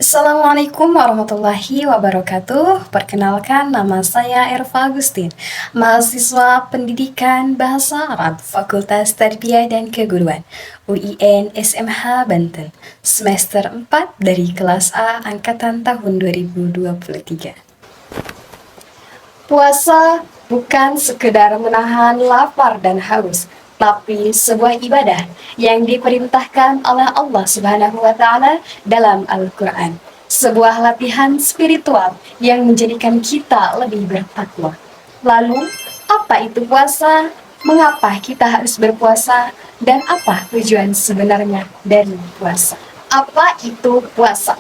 Assalamualaikum warahmatullahi wabarakatuh. Perkenalkan, nama saya Erva Agustin, mahasiswa Pendidikan Bahasa Arab Fakultas Tarbiyah dan Keguruan UIN SMH Banten, semester 4 dari kelas A angkatan tahun 2023. Puasa bukan sekedar menahan lapar dan haus, tapi sebuah ibadah yang diperintahkan oleh Allah Subhanahu wa Ta'ala dalam Al-Quran. Sebuah latihan spiritual yang menjadikan kita lebih bertakwa. Lalu, apa itu puasa? Mengapa kita harus berpuasa? Dan apa tujuan sebenarnya dari puasa? Apa itu puasa?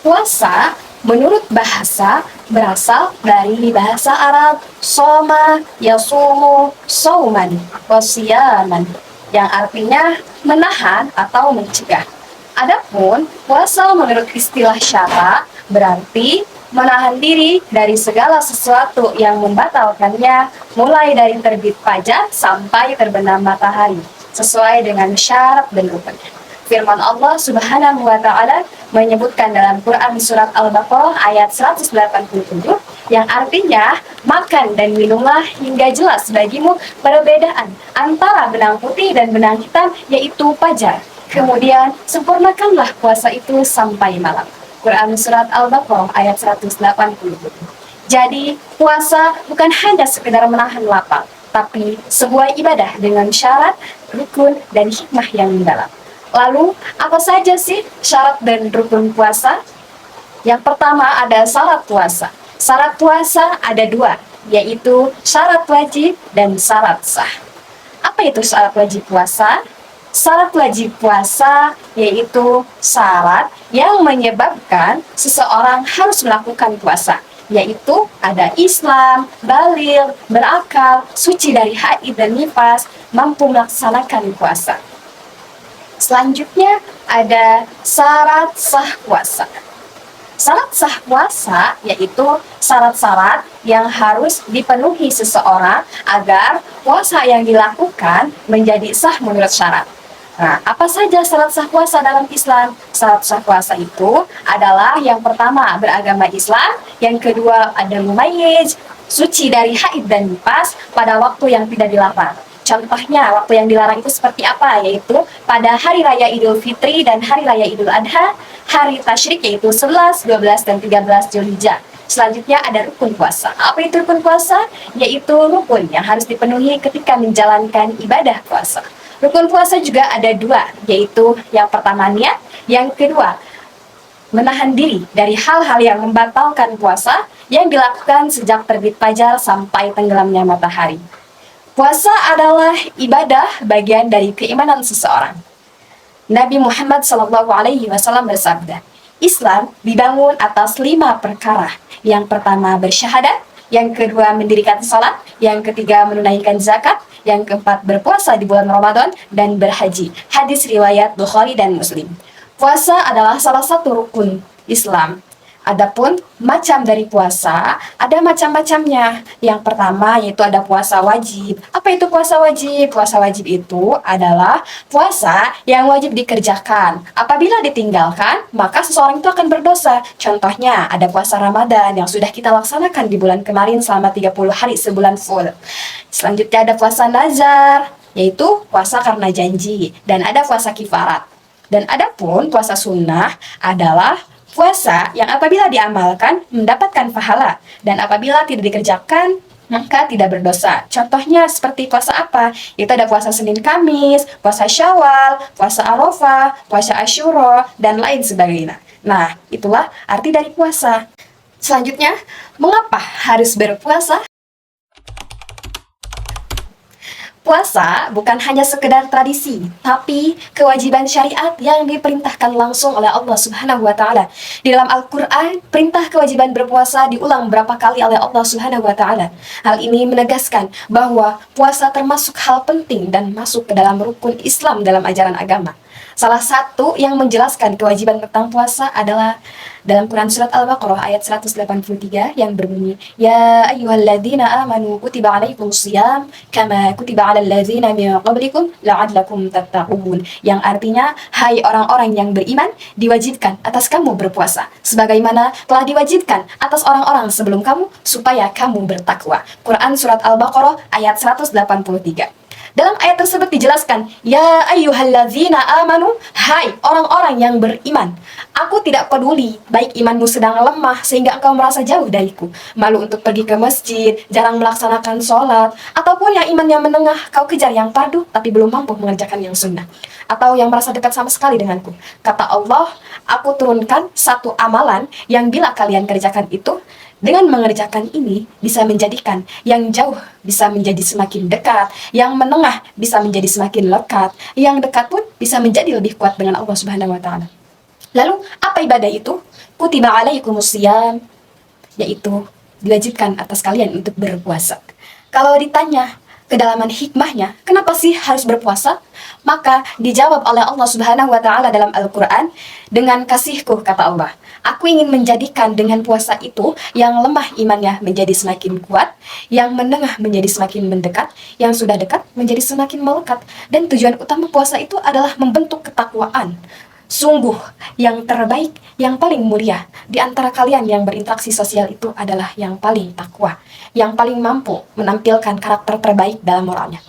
Puasa menurut bahasa berasal dari bahasa Arab soma, yasumu, sauman, wasiyaman, yang artinya menahan atau mencegah. Adapun puasa menurut istilah syara berarti menahan diri dari segala sesuatu yang membatalkannya, mulai dari terbit fajar sampai terbenam matahari, sesuai dengan syarat dan rukunnya. Firman Allah Subhanahu wa Ta'ala menyebutkan dalam Quran surat Al-Baqarah ayat 187 yang artinya, makan dan minumlah hingga jelas bagimu perbedaan antara benang putih dan benang hitam, yaitu fajar. Kemudian sempurnakanlah puasa itu sampai malam. Quran surat Al-Baqarah ayat 187. Jadi puasa bukan hanya sekedar menahan lapar, tapi sebuah ibadah dengan syarat, rukun, dan hikmah yang mendalam. Lalu, apa saja sih syarat dan rukun puasa? Yang pertama ada syarat puasa. Syarat puasa ada dua, yaitu syarat wajib dan syarat sah. Apa itu syarat wajib puasa? Syarat wajib puasa yaitu syarat yang menyebabkan seseorang harus melakukan puasa, yaitu ada Islam, baligh, berakal, suci dari haid dan nifas, mampu melaksanakan puasa. Selanjutnya ada syarat sah puasa. Syarat sah puasa yaitu syarat-syarat yang harus dipenuhi seseorang agar puasa yang dilakukan menjadi sah menurut syarat. Nah, apa saja syarat sah puasa dalam Islam? Syarat sah puasa itu adalah yang pertama beragama Islam, yang kedua ada mumayyiz, suci dari haid dan nifas pada waktu yang tidak dilarang. Contohnya, waktu yang dilarang itu seperti apa? Yaitu pada Hari Raya Idul Fitri dan Hari Raya Idul Adha, Hari Tasyrik yaitu 11, 12, dan 13 Zulhijjah. Selanjutnya ada rukun puasa. Apa itu rukun puasa? Yaitu rukun yang harus dipenuhi ketika menjalankan ibadah puasa. Rukun puasa juga ada dua, yaitu yang pertama niat, yang kedua menahan diri dari hal-hal yang membatalkan puasa yang dilakukan sejak terbit fajar sampai tenggelamnya matahari. Puasa adalah ibadah bagian dari keimanan seseorang. Nabi Muhammad SAW bersabda, Islam dibangun atas 5 perkara. Yang pertama bersyahadat, yang kedua mendirikan salat, yang ketiga menunaikan zakat, yang keempat berpuasa di bulan Ramadan, dan berhaji. Hadis riwayat Bukhari dan Muslim. Puasa adalah salah satu rukun Islam. Adapun macam dari puasa, ada macam-macamnya. Yang pertama yaitu ada puasa wajib. Apa itu puasa wajib? Puasa wajib itu adalah puasa yang wajib dikerjakan. Apabila ditinggalkan, maka seseorang itu akan berdosa. Contohnya, ada puasa Ramadan yang sudah kita laksanakan di bulan kemarin selama 30 hari sebulan full. Selanjutnya ada puasa nazar, yaitu puasa karena janji. Dan ada puasa kifarat. Dan adapun puasa sunnah adalah puasa yang apabila diamalkan mendapatkan pahala, dan apabila tidak dikerjakan maka tidak berdosa. Contohnya seperti puasa apa? Itu ada puasa Senin Kamis, puasa Syawal, puasa Arafah, puasa Asyura, dan lain sebagainya. Nah, itulah arti dari puasa. Selanjutnya, mengapa harus berpuasa? Puasa bukan hanya sekedar tradisi, tapi kewajiban syariat yang diperintahkan langsung oleh Allah Subhanahu wa Ta'ala. Di dalam Al-Quran, perintah kewajiban berpuasa diulang berapa kali oleh Allah Subhanahu wa Ta'ala. Hal ini menegaskan bahwa puasa termasuk hal penting dan masuk ke dalam rukun Islam dalam ajaran agama. Salah satu yang menjelaskan kewajiban tentang puasa adalah dalam Quran Surat Al-Baqarah ayat 183 yang berbunyi, Ya ayyuhalladzina amanu kutiba alaikumus siyam kama kutiba alal ladzina min qablikum la'allakum tattaqun. Yang artinya, hai orang-orang yang beriman, diwajibkan atas kamu berpuasa sebagaimana telah diwajibkan atas orang-orang sebelum kamu supaya kamu bertakwa. Quran Surat Al-Baqarah ayat 183. Dalam ayat tersebut dijelaskan, Ya ayyuhalladzina amanu, hai orang-orang yang beriman. Aku tidak peduli baik imanmu sedang lemah sehingga engkau merasa jauh dariku, malu untuk pergi ke masjid, jarang melaksanakan sholat, ataupun yang imannya menengah, kau kejar yang fardu tapi belum mampu mengerjakan yang sunnah, atau yang merasa dekat sama sekali denganku. Kata Allah, aku turunkan satu amalan yang bila kalian kerjakan itu, dengan mengerjakan ini bisa menjadikan yang jauh bisa menjadi semakin dekat, yang menengah bisa menjadi semakin lekat, yang dekat pun bisa menjadi lebih kuat dengan Allah Subhanahu wa taala. Lalu, apa ibadah itu? Kutiba alaikumus siyam, yaitu diwajibkan atas kalian untuk berpuasa. Kalau ditanya kedalaman hikmahnya, kenapa sih harus berpuasa? Maka dijawab oleh Allah Subhanahu wa taala dalam Al-Qur'an, dengan kasihku, kata Allah, aku ingin menjadikan dengan puasa itu yang lemah imannya menjadi semakin kuat, yang menengah menjadi semakin mendekat, yang sudah dekat menjadi semakin melekat. Dan tujuan utama puasa itu adalah membentuk ketakwaan. Sungguh, yang terbaik, yang paling mulia di antara kalian yang berinteraksi sosial itu adalah yang paling takwa, yang paling mampu menampilkan karakter terbaik dalam moralnya.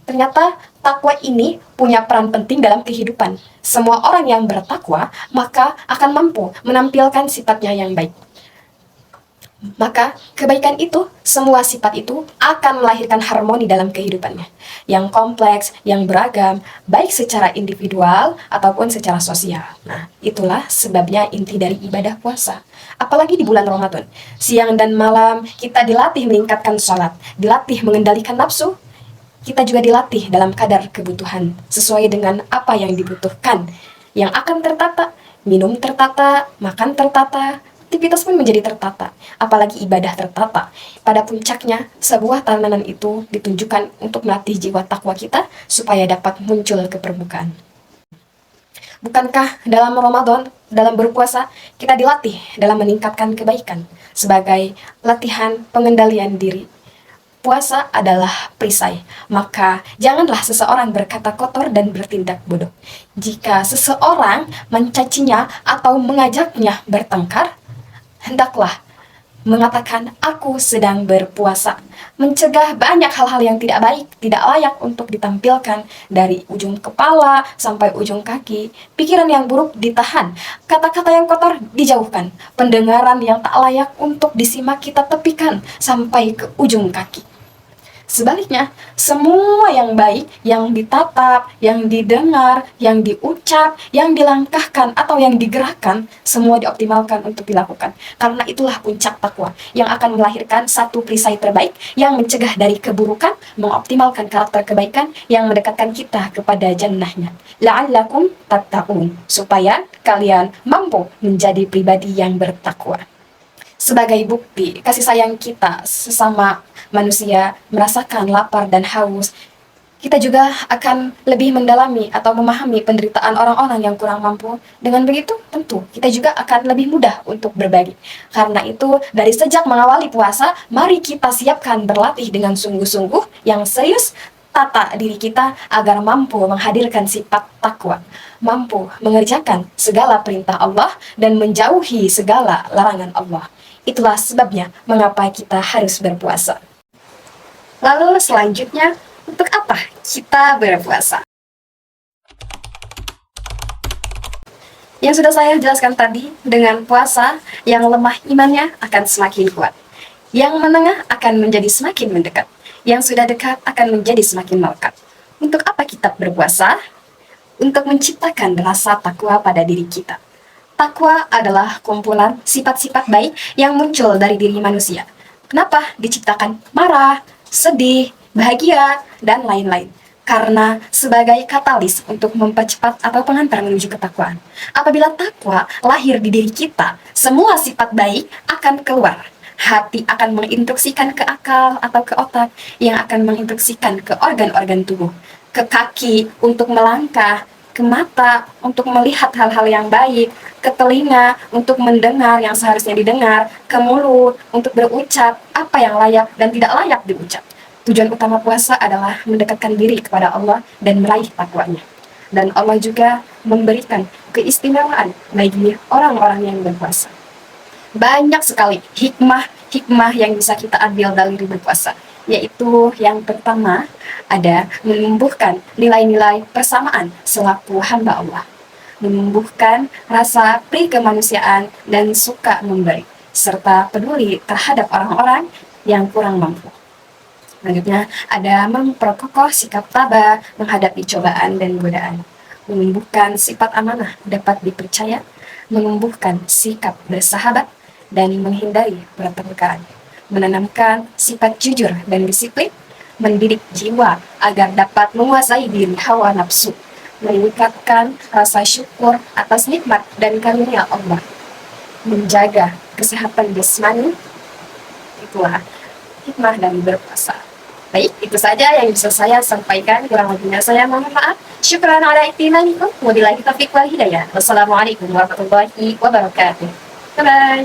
Ternyata takwa ini punya peran penting dalam kehidupan. Semua orang yang bertakwa maka akan mampu menampilkan sifatnya yang baik. Maka kebaikan itu, semua sifat itu akan melahirkan harmoni dalam kehidupannya, yang kompleks, yang beragam, baik secara individual ataupun secara sosial. Nah, itulah sebabnya inti dari ibadah puasa. Apalagi di bulan Ramadan, siang dan malam kita dilatih meningkatkan sholat, dilatih mengendalikan nafsu, kita juga dilatih dalam kadar kebutuhan sesuai dengan apa yang dibutuhkan, yang akan tertata, minum tertata, makan tertata, aktivitas pun menjadi tertata, apalagi ibadah tertata. Pada puncaknya, sebuah tanaman itu ditunjukkan untuk melatih jiwa takwa kita supaya dapat muncul ke permukaan. Bukankah dalam Ramadan, dalam berpuasa, kita dilatih dalam meningkatkan kebaikan sebagai latihan pengendalian diri? Puasa adalah perisai, maka janganlah seseorang berkata kotor dan bertindak bodoh. Jika seseorang mencacinya atau mengajaknya bertengkar, hendaklah mengatakan, aku sedang berpuasa. Mencegah banyak hal-hal yang tidak baik, tidak layak untuk ditampilkan dari ujung kepala sampai ujung kaki. Pikiran yang buruk ditahan, kata-kata yang kotor dijauhkan, pendengaran yang tak layak untuk disimak kita tepikan sampai ke ujung kaki. Sebaliknya, semua yang baik, yang ditatap, yang didengar, yang diucap, yang dilangkahkan, atau yang digerakkan, semua dioptimalkan untuk dilakukan. Karena itulah puncak takwa, yang akan melahirkan satu perisai terbaik, yang mencegah dari keburukan, mengoptimalkan karakter kebaikan, yang mendekatkan kita kepada jannahnya. La'allakum tattaqun, supaya kalian mampu menjadi pribadi yang bertakwa. Sebagai bukti kasih sayang kita sesama manusia merasakan lapar dan haus, kita juga akan lebih mendalami atau memahami penderitaan orang-orang yang kurang mampu. Dengan begitu, tentu kita juga akan lebih mudah untuk berbagi. Karena itu, dari sejak mengawali puasa, mari kita siapkan berlatih dengan sungguh-sungguh yang serius, tata diri kita agar mampu menghadirkan sifat takwa, mampu mengerjakan segala perintah Allah dan menjauhi segala larangan Allah. Itulah sebabnya mengapa kita harus berpuasa. Lalu selanjutnya, untuk apa kita berpuasa? Yang sudah saya jelaskan tadi, dengan puasa yang lemah imannya akan semakin kuat, yang menengah akan menjadi semakin mendekat, yang sudah dekat akan menjadi semakin melekat. Untuk apa kita berpuasa? Untuk menciptakan rasa takwa pada diri kita. Takwa adalah kumpulan sifat-sifat baik yang muncul dari diri manusia. Kenapa diciptakan marah, sedih, bahagia, dan lain-lain? Karena sebagai katalis untuk mempercepat atau pengantar menuju ketakwaan. Apabila takwa lahir di diri kita, semua sifat baik akan keluar. Hati akan menginstruksikan ke akal atau ke otak, yang akan menginstruksikan ke organ-organ tubuh, ke kaki untuk melangkah, ke mata untuk melihat hal-hal yang baik, ke telinga untuk mendengar yang seharusnya didengar, ke mulut untuk berucap apa yang layak dan tidak layak diucap. Tujuan utama puasa adalah mendekatkan diri kepada Allah dan meraih takwanya. Dan Allah juga memberikan keistimewaan bagi orang-orang yang berpuasa. Banyak sekali hikmah yang bisa kita ambil dari berpuasa, yaitu yang pertama ada menumbuhkan nilai-nilai persamaan selaku hamba Allah, menumbuhkan rasa pri kemanusiaan dan suka memberi, serta peduli terhadap orang-orang yang kurang mampu. Selanjutnya ada memperkokoh sikap tabah menghadapi cobaan dan godaan, menumbuhkan sifat amanah dapat dipercaya, menumbuhkan sikap bersahabat, dan menghindari pertengkaran, menanamkan sifat jujur dan disiplin, mendidik jiwa agar dapat menguasai diri hawa nafsu, meningkatkan rasa syukur atas nikmat dan karunia Allah, menjaga kesehatan jasmani. Itulah hikmah dari berpuasa. Baik, itu saja yang bisa saya sampaikan. Kurang lebihnya saya mohon maaf. Syukran ala iktimalikum. Wabillahi taufiq wal hidayah. Wassalamualaikum warahmatullahi wabarakatuh. Bye-bye.